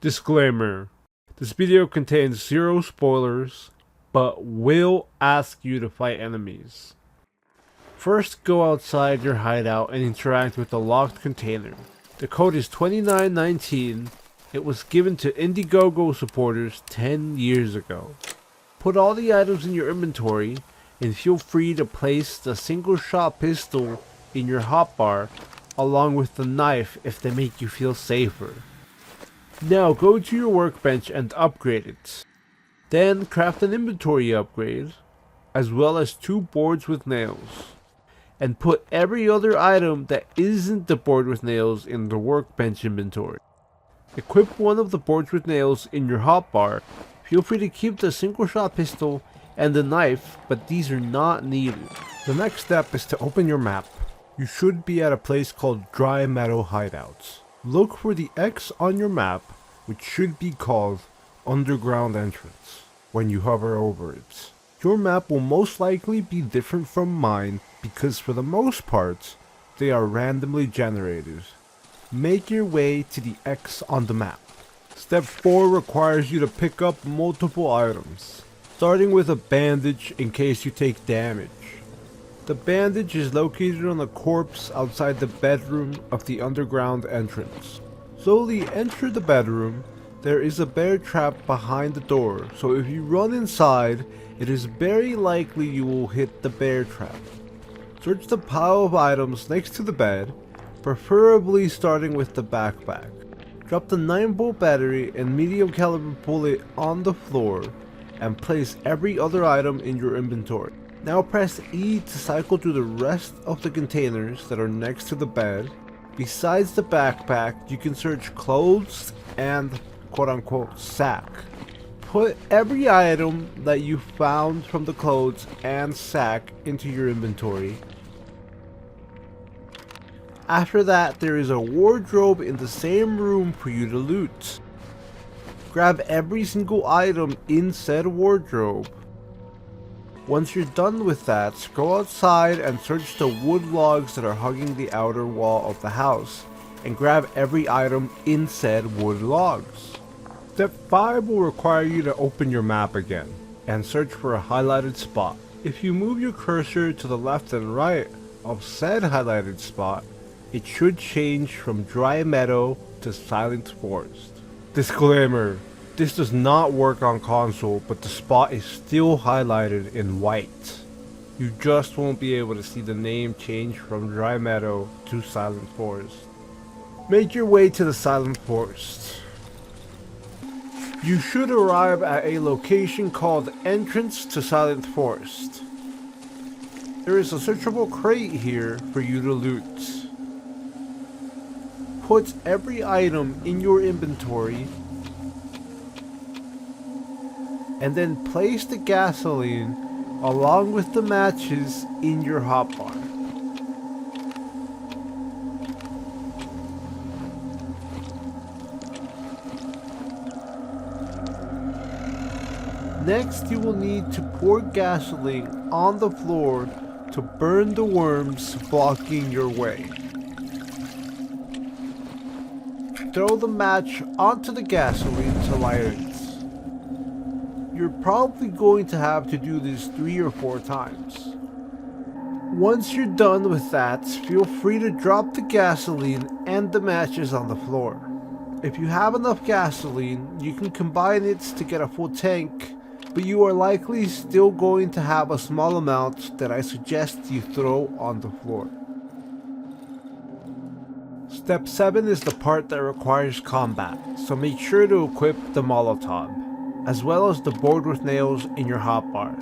Disclaimer: this video contains zero spoilers, but will ask you to fight enemies. First, go outside your hideout and interact with the locked container. The code is 2919. It was given to Indiegogo supporters 10 years ago. Put all the items in your inventory and feel free to place the single-shot pistol in your hotbar along with the knife if they make you feel safer. Now go to your workbench and upgrade it. Then craft an inventory upgrade, as well as 2 boards with nails. And put every other item that isn't the board with nails in the workbench inventory. Equip one of the boards with nails in your hotbar. Feel free to keep the single shot pistol and the knife, but these are not needed. The next step is to open your map. You should be at a place called Dry Meadow Hideouts. Look for the X on your map, which should be called Underground Entrance, when you hover over it. Your map will most likely be different from mine because for the most part, they are randomly generated. Make your way to the X on the map. Step 4 requires you to pick up multiple items, starting with a bandage in case you take damage. The bandage is located on a corpse outside the bedroom of the underground entrance. Slowly enter the bedroom. There is a bear trap behind the door, so if you run inside, it is very likely you will hit the bear trap. Search the pile of items next to the bed, preferably starting with the backpack. Drop the 9-volt battery and medium caliber bullet on the floor and place every other item in your inventory. Now press E to cycle through the rest of the containers that are next to the bed. Besides the backpack, you can search clothes and quote-unquote sack. Put every item that you found from the clothes and sack into your inventory. After that, there is a wardrobe in the same room for you to loot. Grab every single item in said wardrobe. Once you're done with that, go outside and search the wood logs that are hugging the outer wall of the house, and grab every item in said wood logs. Step 5 will require you to open your map again, and search for a highlighted spot. If you move your cursor to the left and right of said highlighted spot, it should change from Dry Meadow to Silent Forest. Disclaimer: this does not work on console, but the spot is still highlighted in white. You just won't be able to see the name change from Dry Meadow to Silent Forest. Make your way to the Silent Forest. You should arrive at a location called Entrance to Silent Forest. There is a searchable crate here for you to loot. Put every item in your inventory and then place the gasoline along with the matches in your hotbar. Next, you will need to pour gasoline on the floor to burn the worms blocking your way. Throw the match onto the gasoline to light it. You're probably going to have to do this 3 or 4 times. Once you're done with that, feel free to drop the gasoline and the matches on the floor. If you have enough gasoline, you can combine it to get a full tank, but you are likely still going to have a small amount that I suggest you throw on the floor. Step 7 is the part that requires combat, so make sure to equip the Molotov, as well as the board with nails in your hotbar.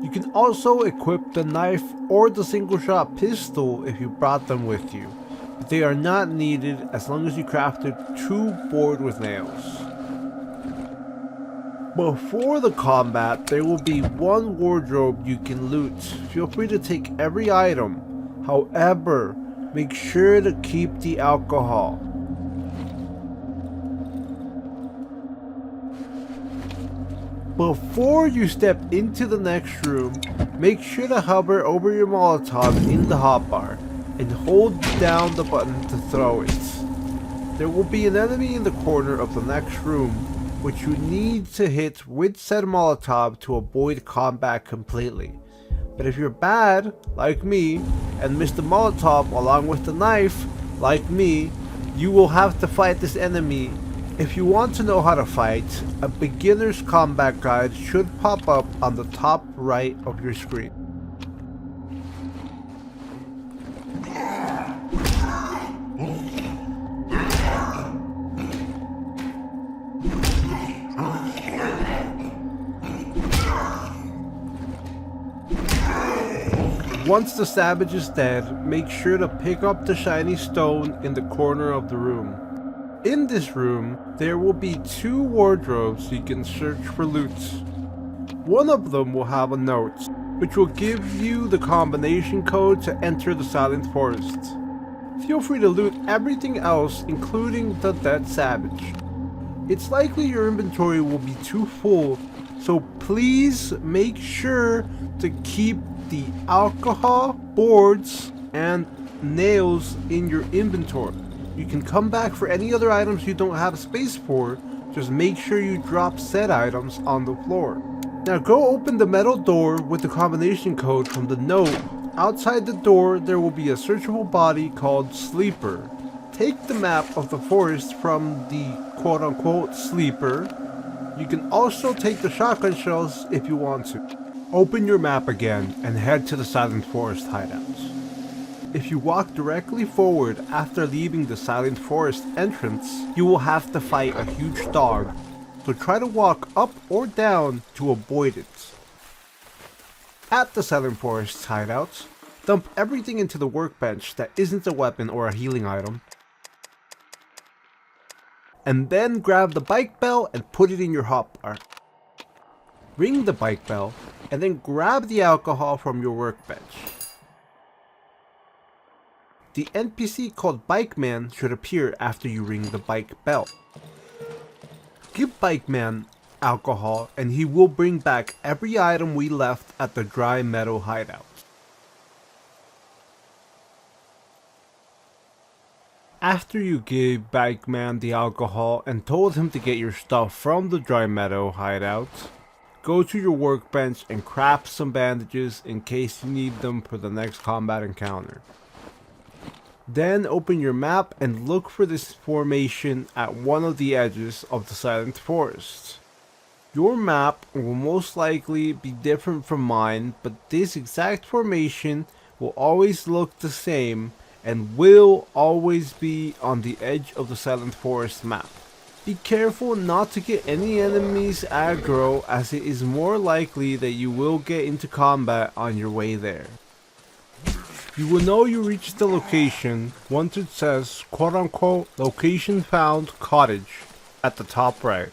You can also equip the knife or the single shot pistol if you brought them with you, but they are not needed as long as you crafted 2 board with nails. Before the combat, there will be 1 wardrobe you can loot. Feel free to take every item, however, make sure to keep the alcohol. Before you step into the next room, make sure to hover over your Molotov in the hotbar and hold down the button to throw it. There will be an enemy in the corner of the next room, which you need to hit with said Molotov to avoid combat completely. But if you're bad, like me, and miss the Molotov along with the knife, like me, you will have to fight this enemy. If you want to know how to fight, a beginner's combat guide should pop up on the top right of your screen. Once the savage is dead, make sure to pick up the shiny stone in the corner of the room. In this room, there will be 2 wardrobes you can search for loot. One of them will have a note, which will give you the combination code to enter the Silent Forest. Feel free to loot everything else, including the dead savage. It's likely your inventory will be too full, so please make sure to keep the alcohol, boards, and nails in your inventory. You can come back for any other items you don't have space for, just make sure you drop said items on the floor. Now go open the metal door with the combination code from the note. Outside the door there will be a searchable body called Sleeper. Take the map of the forest from the quote-unquote sleeper. You can also take the shotgun shells if you want to. Open your map again and head to the Silent Forest hideouts. If you walk directly forward after leaving the Silent Forest entrance, you will have to fight a huge dog, so try to walk up or down to avoid it. At the Silent Forest hideouts, dump everything into the workbench that isn't a weapon or a healing item, and then grab the bike bell and put it in your hotbar. Ring the bike bell, and then grab the alcohol from your workbench. The NPC called Bike Man should appear after you ring the bike bell. Give Bike Man alcohol and he will bring back every item we left at the Dry Meadow hideout. After you gave Bike Man the alcohol and told him to get your stuff from the Dry Meadow hideout, go to your workbench and craft some bandages in case you need them for the next combat encounter. Then open your map and look for this formation at one of the edges of the Silent Forest. Your map will most likely be different from mine, but this exact formation will always look the same and will always be on the edge of the Silent Forest map. Be careful not to get any enemies aggro, as it is more likely that you will get into combat on your way there. You will know you reached the location once it says quote-unquote location found cottage at the top right.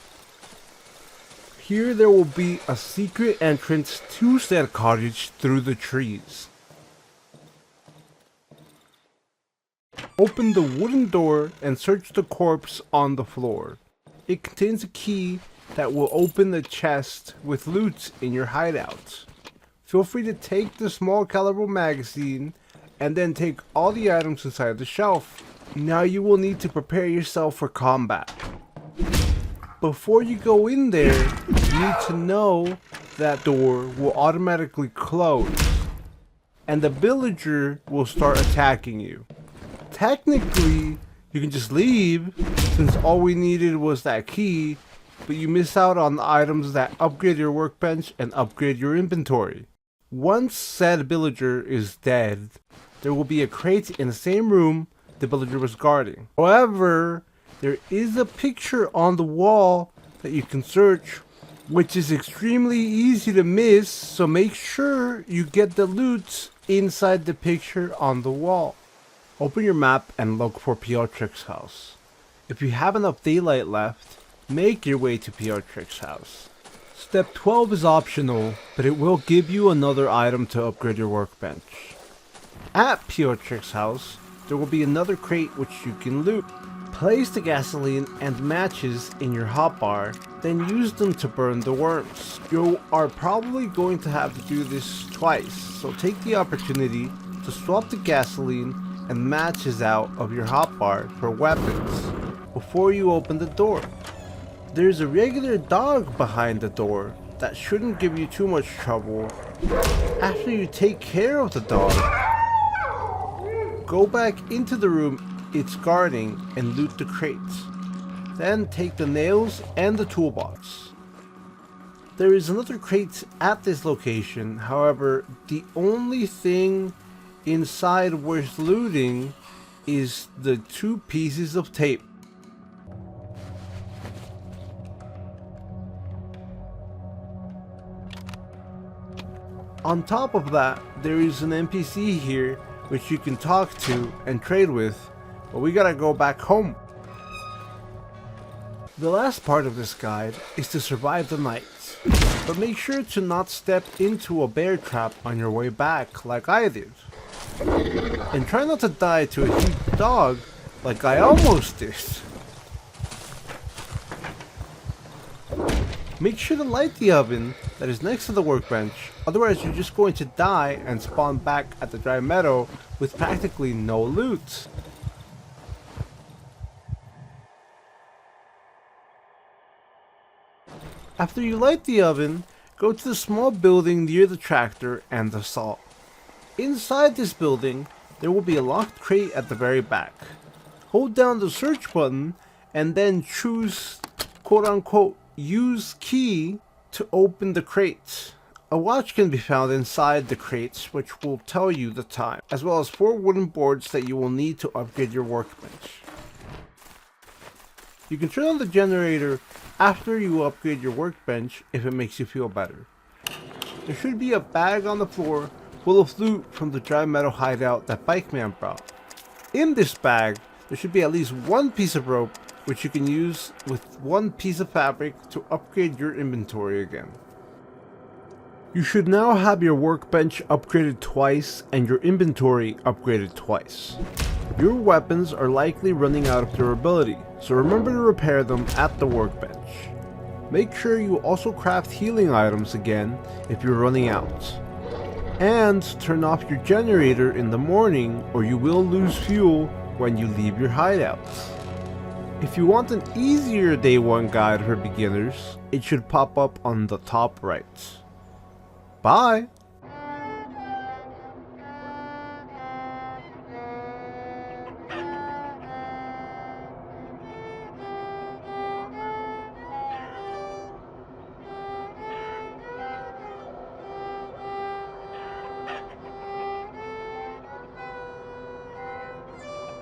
Here there will be a secret entrance to said cottage through the trees. Open the wooden door and search the corpse on the floor. It contains a key that will open the chest with loot in your hideout. Feel free to take the small caliber magazine and then take all the items inside the shelf. Now you will need to prepare yourself for combat. Before you go in there, you need to know that door will automatically close and the villager will start attacking you. Technically, you can just leave, since all we needed was that key, but you miss out on the items that upgrade your workbench and upgrade your inventory. Once said villager is dead, there will be a crate in the same room the villager was guarding. However, there is a picture on the wall that you can search, which is extremely easy to miss, so make sure you get the loot inside the picture on the wall. Open your map and look for Piotric's house. If you have enough daylight left, make your way to Piotric's house. Step 12 is optional, but it will give you another item to upgrade your workbench. At Piotric's house, there will be another crate which you can loot. Place the gasoline and matches in your hotbar, then use them to burn the worms. You are probably going to have to do this twice, so take the opportunity to swap the gasoline and matches out of your hotbar for weapons. before you open the door. There's a regular dog behind the door that shouldn't give you too much trouble. After you take care of the dog, go back into the room it's guarding and loot the crates. Then take the nails and the toolbox. There is another crate at this location, however, the only thing inside worth looting is the 2 pieces of tape. On top of that, there is an NPC here which you can talk to and trade with, but we gotta go back home. The last part of this guide is to survive the night, but make sure to not step into a bear trap on your way back like I did. And try not to die to a huge dog like I almost did. Make sure to light the oven that is next to the workbench, otherwise you're just going to die and spawn back at the dry meadow with practically no loot. After you light the oven, go to the small building near the tractor and the saw. Inside this building, there will be a locked crate at the very back. Hold down the search button and then choose quote-unquote use key to open the crates. A watch can be found inside the crates which will tell you the time, as well as 4 wooden boards that you will need to upgrade your workbench. You can turn on the generator after you upgrade your workbench if it makes you feel better. There should be a bag on the floor full of loot from the dry meadow hideout that Bikeman brought. In this bag, there should be at least 1 piece of rope which you can use with 1 piece of fabric to upgrade your inventory again. You should now have your workbench upgraded twice and your inventory upgraded twice. Your weapons are likely running out of durability, so remember to repair them at the workbench. Make sure you also craft healing items again if you're running out. And turn off your generator in the morning or you will lose fuel when you leave your hideouts. If you want an easier day 1 guide for beginners, it should pop up on the top right. Bye!